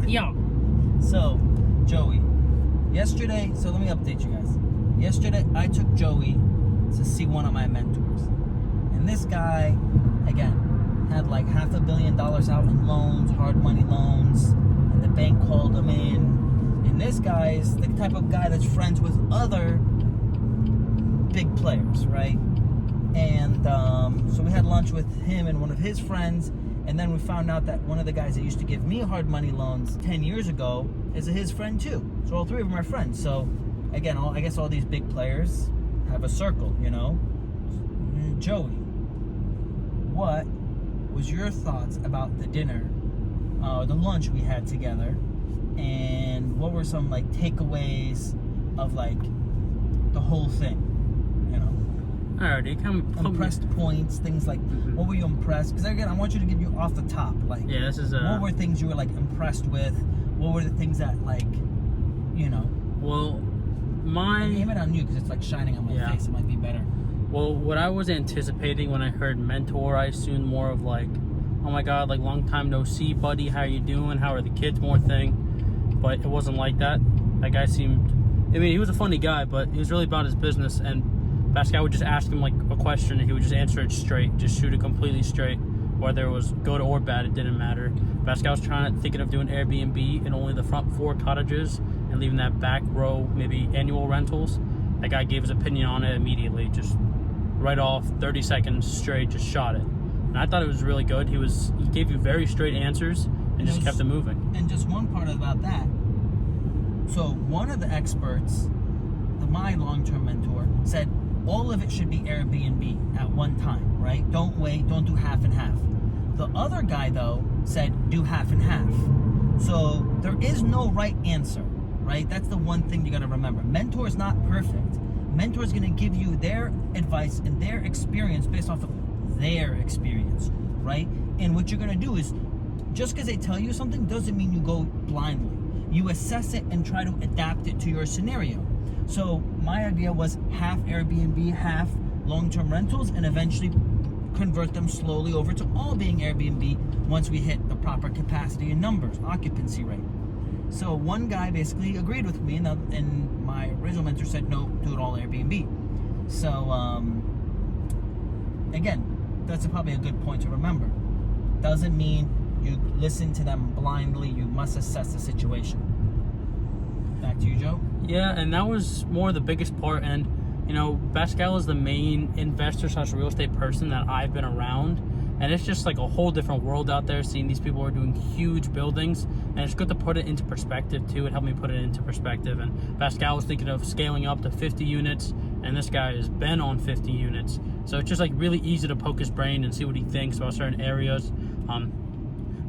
Yeah. So, Joey, yesterday, so let me update you guys. Yesterday, I took Joey to see one of my mentors. And this guy, again, had like $500 million out in loans, hard money loans. And the bank called him in. And this guy is the type of guy that's friends with other big players, right? And so we had lunch with him and one of his friends. And then we found out that one of the guys that used to give me hard money loans 10 years ago is his friend too. So all three of them are friends. So again, I guess all these big players have a circle, you know? Joey, what was your thoughts about the dinner, the lunch we had together? And what were some like takeaways of like the whole thing, you know? Alrighty, impressed points, things like what were you impressed? Because again, I want you to give you off the top, like this is what were things you were like impressed with? What were the things that like, you know? Well, aim it on you because it's like shining on my face. It might be better. Well, what I was anticipating when I heard mentor, I assumed more of like, oh my god, like long time no see, buddy. How you doing? How are the kids? More thing, but it wasn't like that. That guy seemed. I mean, he was a funny guy, but he was really about his business. And Pascal would just ask him like a question, and he would just answer it straight, just shoot it completely straight. Whether it was good or bad, it didn't matter. Pascal was thinking of doing Airbnb in only the front 4 cottages and leaving that back row maybe annual rentals. That guy gave his opinion on it immediately, just right off, 30 seconds straight, just shot it. And I thought it was really good. He gave you very straight answers and just kept it moving. And just one part about that. So one of the experts, my long-term mentor, said all of it should be Airbnb at one time, right? Don't wait, don't do half and half. The other guy, though, said do half and half. So there is no right answer, right? That's the one thing you got to remember. Mentor is not perfect. Mentor is going to give you their advice and their experience based off of their experience, right? And what you're going to do is, just because they tell you something doesn't mean you go blindly. You assess it and try to adapt it to your scenario. So my idea was half Airbnb, half long-term rentals, and eventually convert them slowly over to all being Airbnb once we hit the proper capacity and numbers, occupancy rate. So one guy basically agreed with me, and my original mentor said, no, do it all Airbnb. So, again, that's probably a good point to remember. Doesn't mean you listen to them blindly. You must assess the situation. Back to you, Joe. Yeah, and that was more the biggest part. And, you know, Pascal is the main investor / real estate person that I've been around. And it's just like a whole different world out there, seeing these people who are doing huge buildings. And it's good to put it into perspective, too. It helped me put it into perspective. And Pascal was thinking of scaling up to 50 units. And this guy has been on 50 units. So it's just like really easy to poke his brain and see what he thinks about certain areas.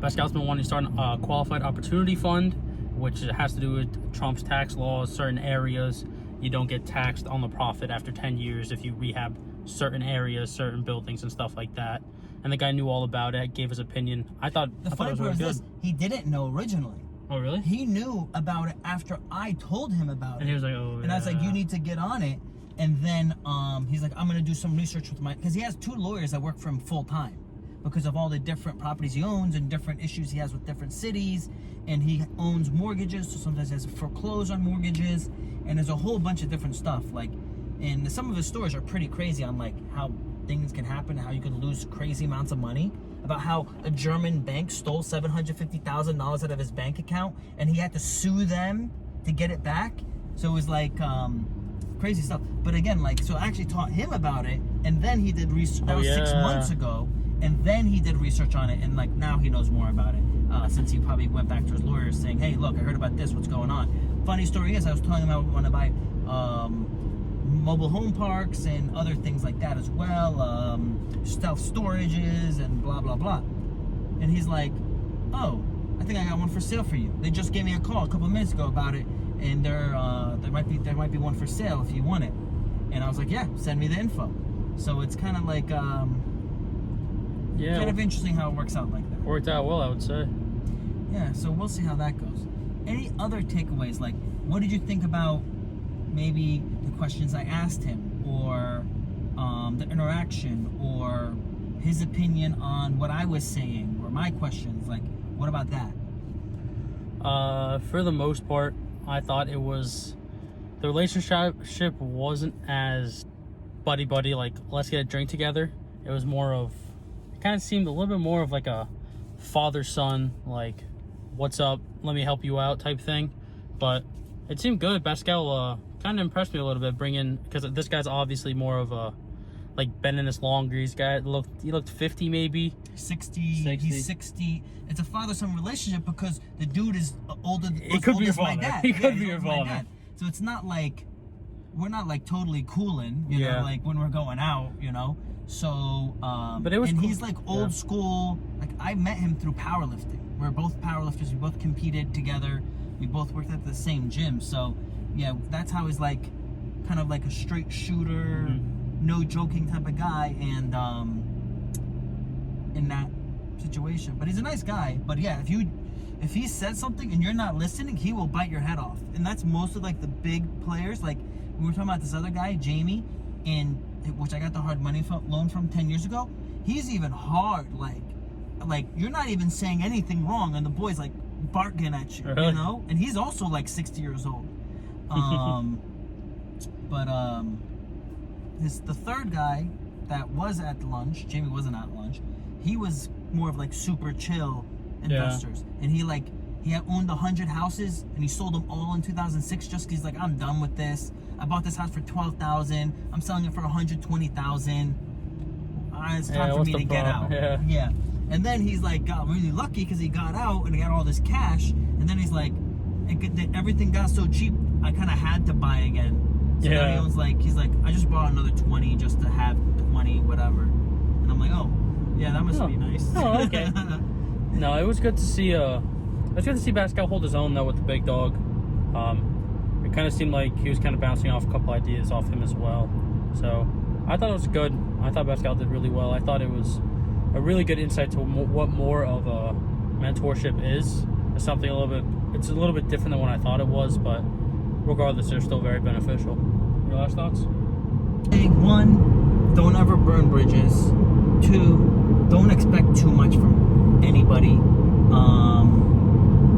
Pascal's been wanting to start a qualified opportunity fund, which has to do with Trump's tax laws. Certain areas, you don't get taxed on the profit after 10 years if you rehab certain areas, certain buildings and stuff like that. And the guy knew all about it, gave his opinion. I thought it was really good. He didn't know originally. Oh, really? He knew about it after I told him about it. And he was like, oh, and I was like, you need to get on it. And then he's like, I'm going to do some research with because he has 2 lawyers that work for him full time because of all the different properties he owns and different issues he has with different cities. And he owns mortgages, so sometimes he has to foreclose on mortgages. And there's a whole bunch of different stuff. And some of his stories are pretty crazy on how things can happen, how you can lose crazy amounts of money, about how a German bank stole $750,000 out of his bank account and he had to sue them to get it back. So it was like crazy stuff. But again, so I actually taught him about it, and then he did research. That was 6 months ago, and then he did research on it, and now he knows more about it since he probably went back to his lawyers saying, hey, look, I heard about this, what's going on. Funny story is, I was telling him I want to buy mobile home parks and other things like that as well, self-storages and blah, blah, blah. And he's like, oh, I think I got one for sale for you. They just gave me a call a couple of minutes ago about it, and there might be one for sale if you want it. And I was like, yeah, send me the info. So it's kind of like, kind of interesting how it works out like that. Worked out well, I would say. Yeah, so we'll see how that goes. Any other takeaways? What did you think about maybe the questions I asked him, or the interaction, or his opinion on what I was saying, or my questions? What about that? For the most part, I thought the relationship wasn't as buddy, like, let's get a drink together. It was more of, it kind of seemed a little bit more of like a father-son, like, what's up, let me help you out type thing. But it seemed good. Pascal kind of impressed me a little bit, because this guy's obviously more of a, like, been in this longer. He looked 50 maybe. 60. He's 60. It's a father-son relationship because the dude is older. He could be your father. My dad. He could be he's your older than my father. dad. So it's not like we're not like totally cooling, you know, Yeah. like when we're going out, you know. So, but it was and cool. he's like old school. Like I met him through powerlifting. We're both powerlifters. We both competed together. We both worked at the same gym. So, yeah, that's how he's like, kind of like a straight shooter, no joking type of guy, and in that situation. But he's a nice guy. But yeah, if he says something and you're not listening, he will bite your head off. And that's most of like the big players. Like we were talking about this other guy, Jamie, which I got the hard money loan from 10 years ago. He's even hard. Like you're not even saying anything wrong, and the boy's like barking at you, really? you know. And he's also like 60 years old. The third guy that was at lunch, Jamie wasn't at lunch. He was more of like super chill investors, and he had owned 100 houses and he sold them all in 2006 just because he's like, I'm done with this. I bought this house for $12,000. I'm selling it for $120,000. It's time for me to get out. Yeah. And then he's like got really lucky because he got out and he got all this cash. And then he's like, everything got so cheap, I kind of had to buy again. So now he owns he's like, I just bought another 20 just to have 20, whatever. And I'm like, oh, yeah, that must be nice. Oh, okay. No, it was good to see. Pascal hold his own though with the big dog. It kind of seemed like he was kind of bouncing off a couple ideas off him as well. So I thought it was good. I thought Pascal did really well. I thought it was a really good insight to what more of a mentorship is. It's something it's a little bit different than what I thought it was, but regardless, they're still very beneficial. Your last thoughts? One, don't ever burn bridges. Two, don't expect too much from anybody.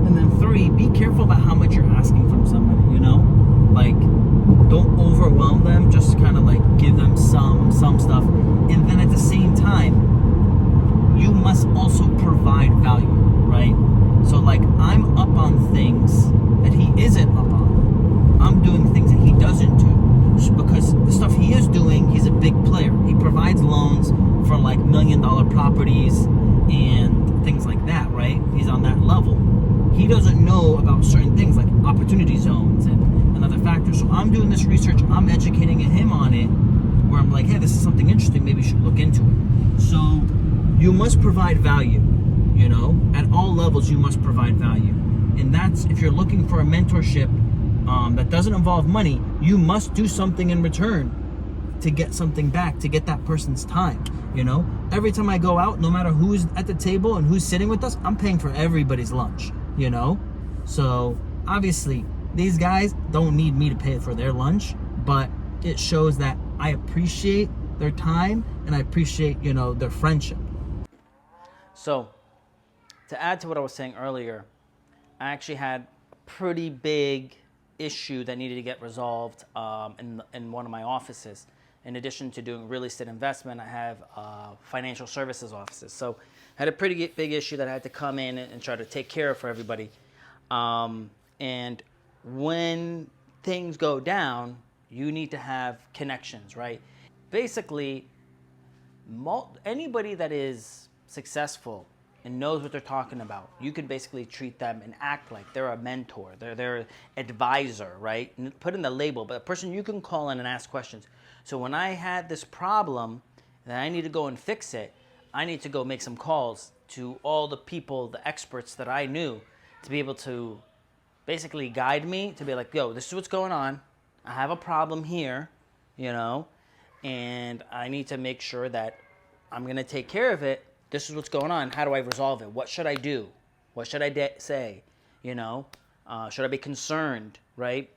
And then three, be careful about how much you're asking from somebody, you know? Like, don't overwhelm them, just kind of like give them some stuff. And then at the same time, you must also provide value, right? So like, I'm up on things that he isn't up on. I'm doing things that he doesn't do. Because the stuff he is doing, he's a big player. He provides loans for like $1 million properties and things like that, right? He's on that level. He doesn't know about certain things like opportunity zones and other factors. So I'm doing this research, I'm educating him on it, where I'm like, hey, this is something interesting, maybe you should look into it. So you must provide value, you know? At all levels, you must provide value. And that's, if you're looking for a mentorship that doesn't involve money, you must do something in return to get something back, to get that person's time, you know? Every time I go out, no matter who's at the table and who's sitting with us, I'm paying for everybody's lunch, you know? So obviously, these guys don't need me to pay for their lunch, but it shows that I appreciate their time and I appreciate, you know, their friendship. So, to add to what I was saying earlier, I actually had a pretty big issue that needed to get resolved in one of my offices. In addition to doing real estate investment, I have financial services offices. So I had a pretty big issue that I had to come in and try to take care of for everybody. And when things go down, you need to have connections, right? Basically, anybody that is successful and knows what they're talking about, you could basically treat them and act like they're a mentor, they're an advisor, right? And put in the label, but a person you can call in and ask questions. So when I had this problem that I need to go and fix it, I need to go make some calls to all the people, the experts that I knew, to be able to basically guide me, to be like, yo, this is what's going on. I have a problem here, you know, and I need to make sure that I'm going to take care of it. This is what's going on. How do I resolve it? What should I do? What should I say? You know, should I be concerned, right?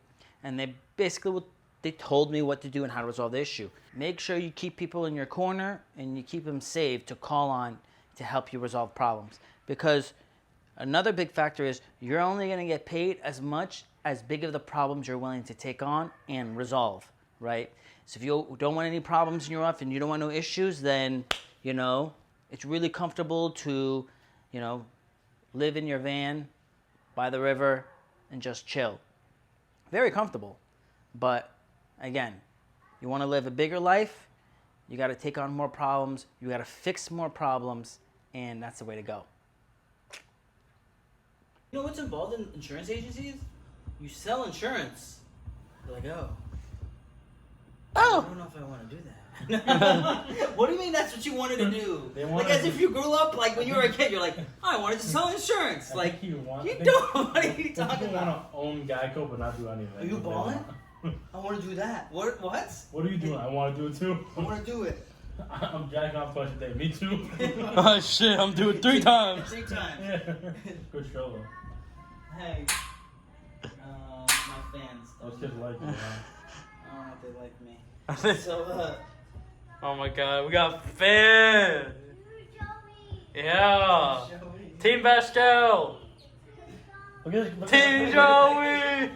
And they basically they told me what to do and how to resolve the issue. Make sure you keep people in your corner and you keep them saved to call on to help you resolve problems. Because Another big factor is you're only going to get paid as much as big of the problems you're willing to take on and resolve, right? So if you don't want any problems in your life and you don't want no issues, then, you know, it's really comfortable to, you know, live in your van by the river and just chill. Very comfortable. But again, you want to live a bigger life, you got to take on more problems, you got to fix more problems, and that's the way to go. You know what's involved in insurance agencies? You sell insurance. You're like, I don't know if I want to do that. What do you mean that's what you wanted to do? Like as if you grew up, like when you were a kid, you're like, I wanted to sell insurance. Like, you don't. What are you talking about? I want to own Geico but not do anything. Are you balling? I want to do that. What? What are you doing? I want to do it too. I want to do it. I'm jacking off twice a day. Me too. Oh shit, I'm doing 3 times. 3 times. Yeah. Good show though. Hey, my fans. Those kids like you, huh? I don't know if they like me. So, Oh my god, we got fans. Yeah. Team Bastel. Look at Team Joey.